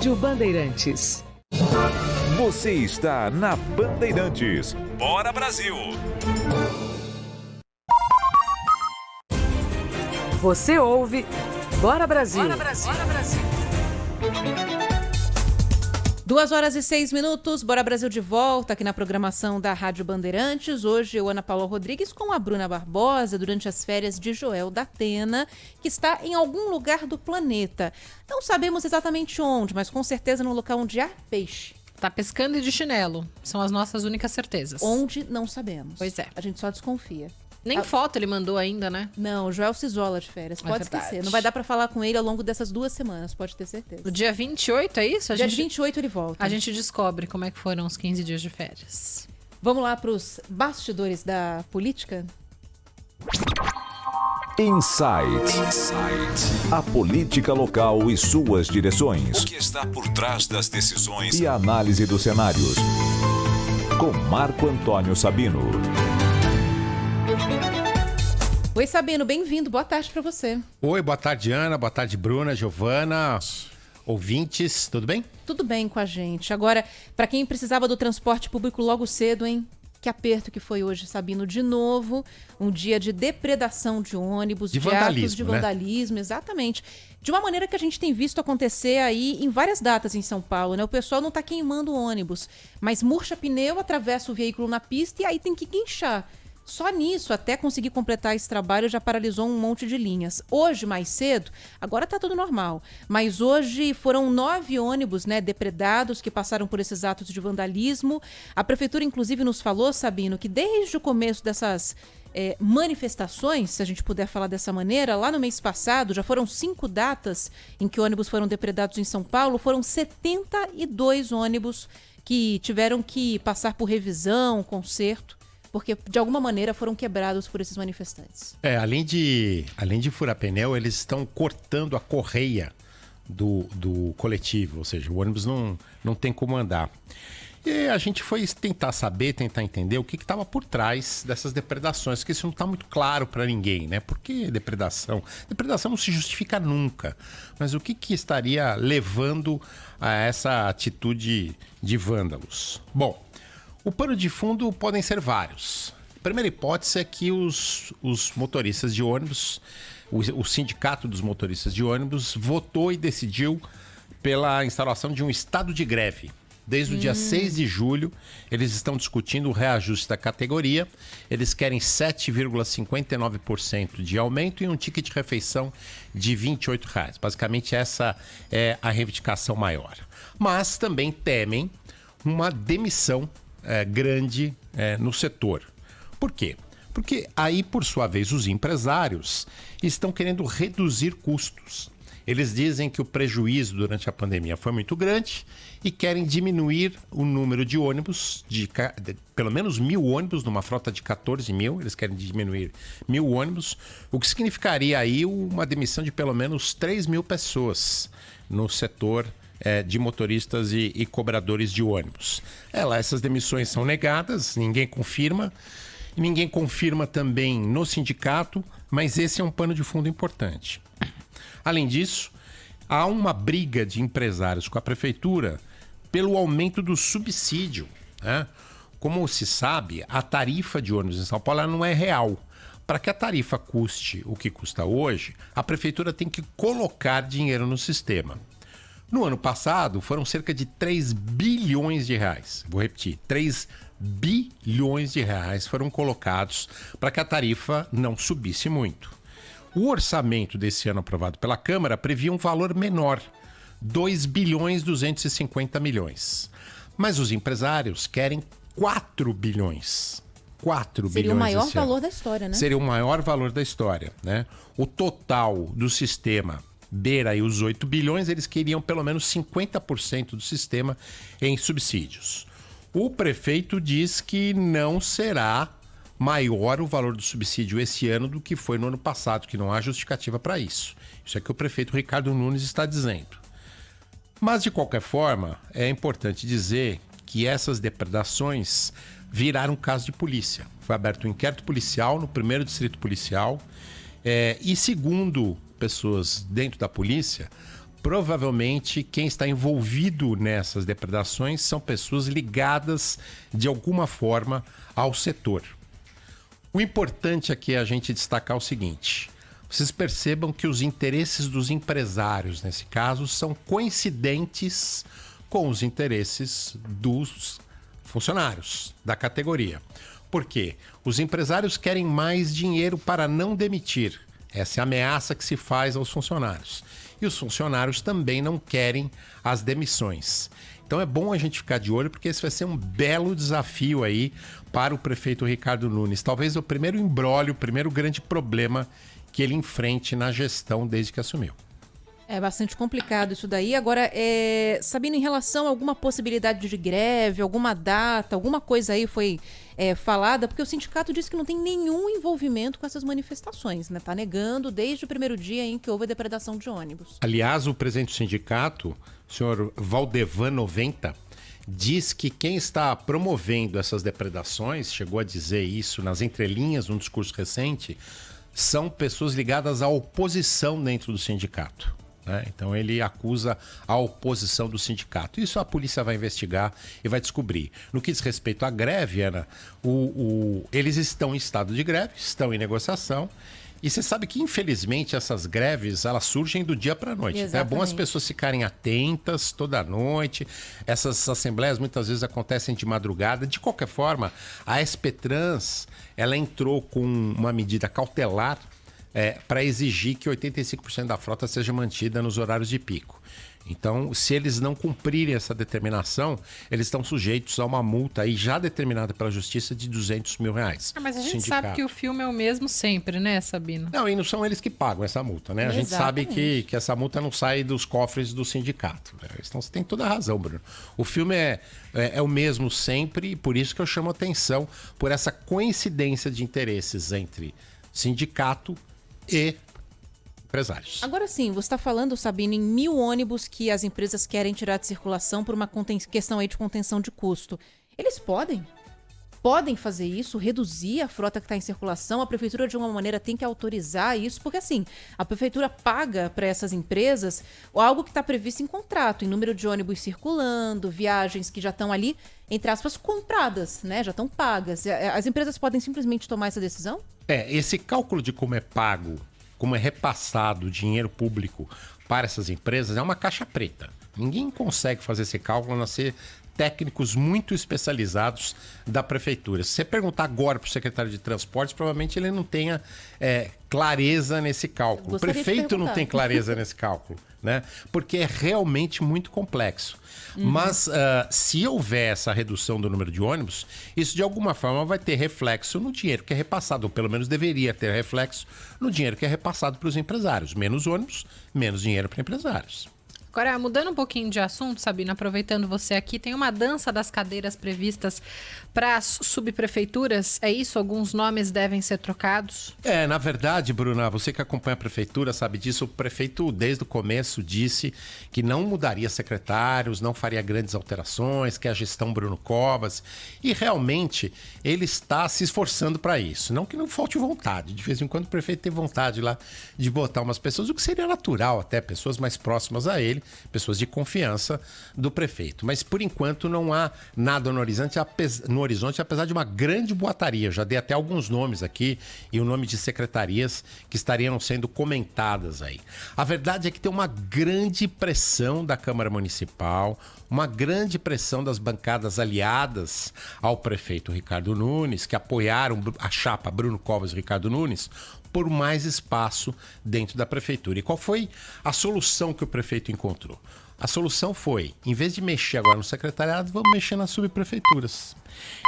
Rádio Bandeirantes. Você está na Bandeirantes. Bora, Brasil! Você ouve Bora, Brasil! Bora, Brasil! Bora, Brasil! 2h06, Bora Brasil de volta aqui na programação da Rádio Bandeirantes. Hoje eu, Ana Paula Rodrigues, com a Bruna Barbosa, durante as férias de Joel da Atena, que está em algum lugar do planeta. Não sabemos exatamente onde, mas com certeza no local onde há peixe. Tá pescando e de chinelo. São as nossas únicas certezas. Onde, não sabemos. Pois é. A gente só desconfia. Nem foto ele mandou ainda, né? Não, o Joel se isola de férias, pode esquecer. Não vai dar pra falar com ele ao longo dessas 2 semanas, pode ter certeza. No dia 28, é isso? Dia 28 ele volta. A gente descobre como é que foram os 15 dias de férias. Vamos lá pros bastidores da política? Insight. A política local e suas direções. O que está por trás das decisões e a análise dos cenários. Com Marco Antônio Sabino. Oi, Sabino, bem-vindo. Boa tarde para você. Oi, boa tarde, Ana. Boa tarde, Bruna, Giovana, ouvintes. Tudo bem? Tudo bem com a gente. Agora, para quem precisava do transporte público logo cedo, hein? Que aperto que foi hoje, Sabino, de novo. Um dia de depredação de ônibus, de atos de vandalismo, né? Exatamente. De uma maneira que a gente tem visto acontecer aí em várias datas em São Paulo, né? O pessoal não tá queimando ônibus, mas murcha pneu, atravessa o veículo na pista e aí tem que guinchar. Só nisso, até conseguir completar esse trabalho, já paralisou um monte de linhas. Hoje, mais cedo, agora tá tudo normal, mas hoje foram 9 ônibus, né, depredados que passaram por esses atos de vandalismo. A prefeitura, inclusive, nos falou, Sabino, que desde o começo dessas manifestações, se a gente puder falar dessa maneira, lá no mês passado, já foram 5 datas em que ônibus foram depredados em São Paulo, foram 72 ônibus que tiveram que passar por revisão, conserto, porque de alguma maneira foram quebrados por esses manifestantes. Além de furar pneu, eles estão cortando a correia do coletivo, ou seja, o ônibus não tem como andar. E a gente foi tentar entender o que estava por trás dessas depredações, porque isso não está muito claro para ninguém, né? Por que depredação? Depredação não se justifica nunca, mas o que estaria levando a essa atitude de vândalos? Bom, o pano de fundo podem ser vários. A primeira hipótese é que os motoristas de ônibus, o sindicato dos motoristas de ônibus, votou e decidiu pela instalação de um estado de greve. Desde o dia 6 de julho, eles estão discutindo o reajuste da categoria. Eles querem 7,59% de aumento e um ticket de refeição de R$ 28. Basicamente, essa é a reivindicação maior. Mas também temem uma demissão grande no setor. Por quê? Porque aí, por sua vez, os empresários estão querendo reduzir custos. Eles dizem que o prejuízo durante a pandemia foi muito grande e querem diminuir o número de ônibus, de pelo menos 1.000 ônibus, numa frota de 14 mil, eles querem diminuir 1.000 ônibus, o que significaria aí uma demissão de pelo menos 3.000 pessoas no setor de motoristas e cobradores de ônibus. Essas demissões são negadas, ninguém confirma. Ninguém confirma também no sindicato, mas esse é um pano de fundo importante. Além disso, há uma briga de empresários com a prefeitura pelo aumento do subsídio, né? Como se sabe, a tarifa de ônibus em São Paulo ela não é real. Para que a tarifa custe o que custa hoje, a prefeitura tem que colocar dinheiro no sistema. No ano passado, foram cerca de 3 bilhões de reais. Vou repetir, 3 bilhões de reais foram colocados para que a tarifa não subisse muito. O orçamento desse ano aprovado pela Câmara previa um valor menor, 2 bilhões 250 milhões. Mas os empresários querem 4 bilhões. 4 bilhões. Seria o maior valor da história, né? Seria o maior valor da história, né? O total do sistema beira aí os 8 bilhões, eles queriam pelo menos 50% do sistema em subsídios. O prefeito diz que não será maior o valor do subsídio esse ano do que foi no ano passado, que não há justificativa para isso. Isso é que o prefeito Ricardo Nunes está dizendo. Mas, de qualquer forma, é importante dizer que essas depredações viraram caso de polícia. Foi aberto um inquérito policial no 1º Distrito Policial e, segundo pessoas dentro da polícia, provavelmente quem está envolvido nessas depredações são pessoas ligadas de alguma forma ao setor. O importante aqui é a gente destacar o seguinte: vocês percebam que os interesses dos empresários, nesse caso, são coincidentes com os interesses dos funcionários da categoria. Por quê? Os empresários querem mais dinheiro para não demitir. Essa é a ameaça que se faz aos funcionários. E os funcionários também não querem as demissões. Então é bom a gente ficar de olho, porque esse vai ser um belo desafio aí para o prefeito Ricardo Nunes. Talvez o primeiro imbróglio, o primeiro grande problema que ele enfrente na gestão desde que assumiu. É bastante complicado isso daí. Agora, Sabino, em relação a alguma possibilidade de greve, alguma data, alguma coisa aí foi falada, porque o sindicato disse que não tem nenhum envolvimento com essas manifestações, né? Tá negando desde o primeiro dia em que houve a depredação de ônibus. Aliás, o presidente do sindicato, o senhor Valdevan 90, diz que quem está promovendo essas depredações, chegou a dizer isso nas entrelinhas num discurso recente, são pessoas ligadas à oposição dentro do sindicato. Então ele acusa a oposição do sindicato. Isso a polícia vai investigar e vai descobrir. No que diz respeito à greve, Ana, eles estão em estado de greve, estão em negociação. E você sabe que, infelizmente, essas greves, elas surgem do dia para a noite. Então, é bom as pessoas ficarem atentas toda noite. Essas assembleias muitas vezes acontecem de madrugada. De qualquer forma, a SP-Trans, ela entrou com uma medida cautelar para exigir que 85% da frota seja mantida nos horários de pico. Então, se eles não cumprirem essa determinação, eles estão sujeitos a uma multa aí já determinada pela Justiça de R$200 mil. Mas a gente sabe que o filme é o mesmo sempre, né, Sabino? Não, e não são eles que pagam essa multa, né? A gente sabe que essa multa não sai dos cofres do sindicato. Então, você tem toda a razão, Bruno. O filme é o mesmo sempre, e por isso que eu chamo a atenção por essa coincidência de interesses entre sindicato e empresários. Agora sim, você está falando, Sabino, em 1.000 ônibus que as empresas querem tirar de circulação por uma questão aí de contenção de custo. Eles podem fazer isso, reduzir a frota que está em circulação. A prefeitura, de alguma maneira, tem que autorizar isso, porque assim, a prefeitura paga para essas empresas algo que está previsto em contrato, em número de ônibus circulando, viagens que já estão ali, entre aspas, compradas, né? Já estão pagas. As empresas podem simplesmente tomar essa decisão? Esse cálculo de como é pago, como é repassado o dinheiro público para essas empresas, é uma caixa preta. Ninguém consegue fazer esse cálculo, a não ser técnicos muito especializados da prefeitura. Se você perguntar agora para o secretário de Transportes, provavelmente ele não tenha clareza nesse cálculo. O prefeito não tem clareza nesse cálculo, né? Porque é realmente muito complexo. Mas se houver essa redução do número de ônibus, isso de alguma forma vai ter reflexo no dinheiro que é repassado, ou pelo menos deveria ter reflexo no dinheiro que é repassado para os empresários. Menos ônibus, menos dinheiro para empresários. Agora, mudando um pouquinho de assunto, Sabino, aproveitando você aqui, tem uma dança das cadeiras previstas para as subprefeituras, é isso? Alguns nomes devem ser trocados? Na verdade, Bruna, você que acompanha a prefeitura sabe disso, o prefeito desde o começo disse que não mudaria secretários, não faria grandes alterações, que é a gestão Bruno Covas, e realmente ele está se esforçando para isso. Não que não falte vontade, de vez em quando o prefeito tem vontade lá de botar umas pessoas, o que seria natural até, pessoas mais próximas a ele, pessoas de confiança do prefeito. Mas, por enquanto, não há nada no horizonte, apesar de uma grande boataria. Eu já dei até alguns nomes aqui e o nome de secretarias que estariam sendo comentadas aí. A verdade é que tem uma grande pressão da Câmara Municipal, uma grande pressão das bancadas aliadas ao prefeito Ricardo Nunes, que apoiaram a chapa Bruno Covas e Ricardo Nunes, por mais espaço dentro da prefeitura. E qual foi a solução que o prefeito encontrou? A solução foi, em vez de mexer agora no secretariado, vamos mexer nas subprefeituras.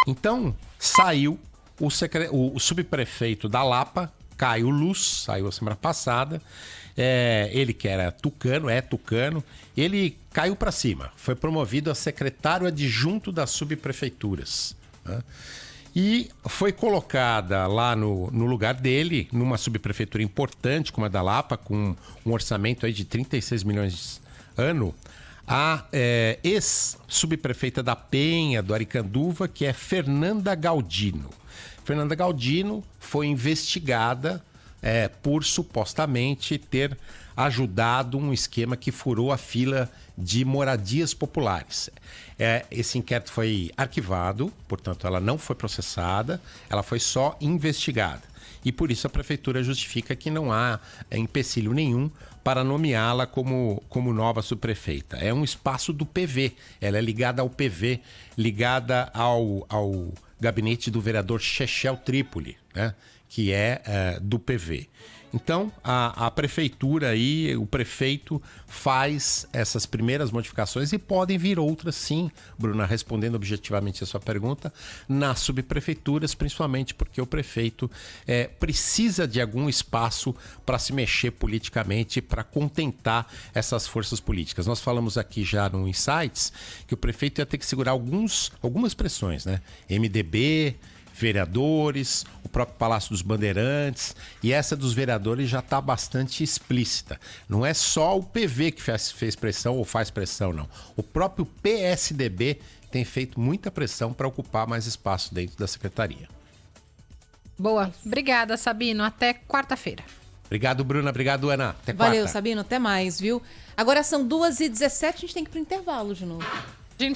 Então, saiu o subprefeito da Lapa, Caio Luz, saiu a semana passada. Ele que era tucano, ele caiu para cima. Foi promovido a secretário adjunto das subprefeituras, né? E foi colocada lá no lugar dele, numa subprefeitura importante como a da Lapa, com um orçamento aí de 36 milhões ano, a ex-subprefeita da Penha, do Aricanduva, que é Fernanda Galdino. Fernanda Galdino foi investigada por supostamente ter ajudado um esquema que furou a fila de moradias populares. Esse inquérito foi arquivado, portanto, ela não foi processada, ela foi só investigada. E por isso a prefeitura justifica que não há empecilho nenhum para nomeá-la como nova subprefeita. É um espaço do PV, ela é ligada ao PV, ligada ao gabinete do vereador Chechel Trípoli, né? Que é do PV. Então, a prefeitura aí, o prefeito faz essas primeiras modificações e podem vir outras sim, Bruna, respondendo objetivamente a sua pergunta, nas subprefeituras, principalmente porque o prefeito precisa de algum espaço para se mexer politicamente, para contentar essas forças políticas. Nós falamos aqui já no Insights que o prefeito ia ter que segurar algumas pressões, né? MDB, vereadores, o próprio Palácio dos Bandeirantes, e essa dos vereadores já está bastante explícita. Não é só o PV que fez pressão ou faz pressão, não. O próprio PSDB tem feito muita pressão para ocupar mais espaço dentro da secretaria. Boa. Obrigada, Sabino. Até quarta-feira. Obrigado, Bruna. Obrigado, Ana. Até quarta. Valeu, Sabino. Até mais, viu? Agora são 2h17, a gente tem que ir pro intervalo de novo.